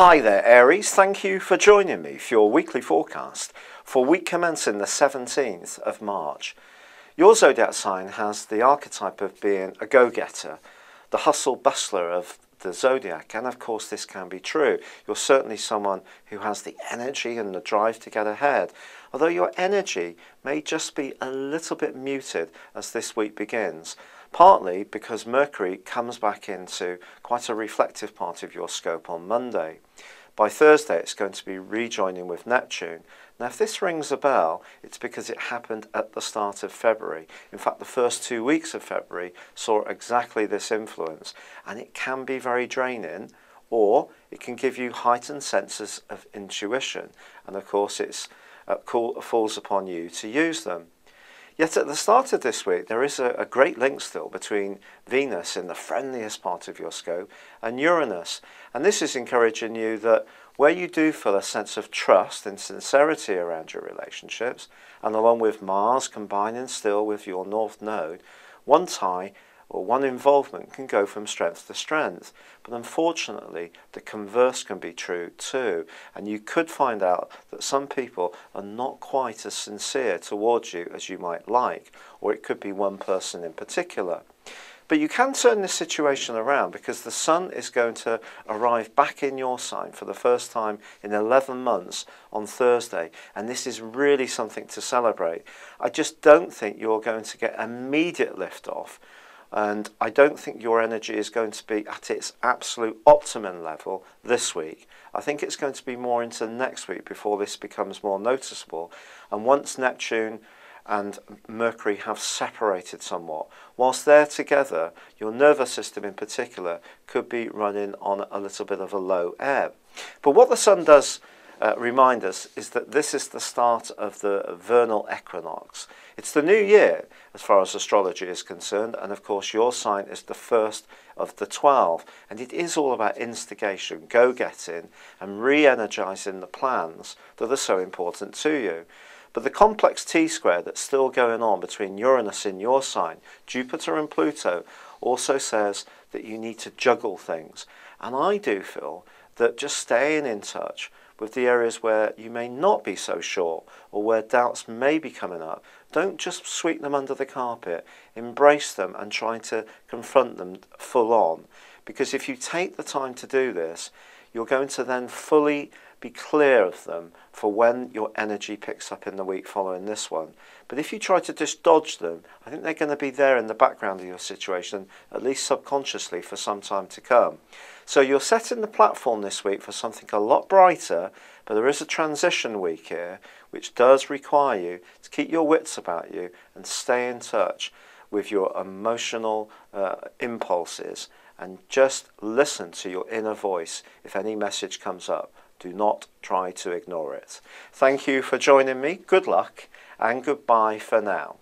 Hi there, Aries. Thank you for joining me for your weekly forecast for week commencing the 17th of March. Your zodiac sign has the archetype of being a go-getter, the hustle-bustler of the zodiac, and of course this can be true. You're certainly someone who has the energy and the drive to get ahead, although your energy may just be a little bit muted as this week begins. Partly because Mercury comes back into quite a reflective part of your scope on Monday. By Thursday it's going to be rejoining with Neptune. Now if this rings a bell, it's because it happened at the start of February. In fact, the first 2 weeks of February saw exactly this influence, and it can be very draining, or it can give you heightened senses of intuition, and of course it falls upon you to use them. Yet at the start of this week, there is a great link still between Venus in the friendliest part of your scope and Uranus. And this is encouraging you that where you do feel a sense of trust and sincerity around your relationships, and along with Mars combining still with your North Node, one tie or one involvement can go from strength to strength. But unfortunately, the converse can be true too. And you could find out that some people are not quite as sincere towards you as you might like, or it could be one person in particular. But you can turn this situation around, because the Sun is going to arrive back in your sign for the first time in 11 months on Thursday. And this is really something to celebrate. I just don't think you're going to get immediate lift off. And I don't think your energy is going to be at its absolute optimum level this week. I think it's going to be more into next week before this becomes more noticeable. And once Neptune and Mercury have separated somewhat, whilst they're together, your nervous system in particular could be running on a little bit of a low ebb. But what the Sun does remind us is that this is the start of the vernal equinox. It's the new year as far as astrology is concerned, and of course your sign is the first of the 12, and it is all about instigation, go-getting and re-energizing the plans that are so important to you. But the complex T-square that's still going on between Uranus in your sign, Jupiter and Pluto, also says that you need to juggle things. And I do feel that just staying in touch with the areas where you may not be so sure, or where doubts may be coming up, don't just sweep them under the carpet. Embrace them and try to confront them full on. Because if you take the time to do this, you're going to then fully be clear of them for when your energy picks up in the week following this one. But if you try to just dodge them, I think they're going to be there in the background of your situation, at least subconsciously, for some time to come. So you're setting the platform this week for something a lot brighter, but there is a transition week here, which does require you to keep your wits about you and stay in touch with your emotional impulses, and just listen to your inner voice if any message comes up. Do not try to ignore it. Thank you for joining me. Good luck and goodbye for now.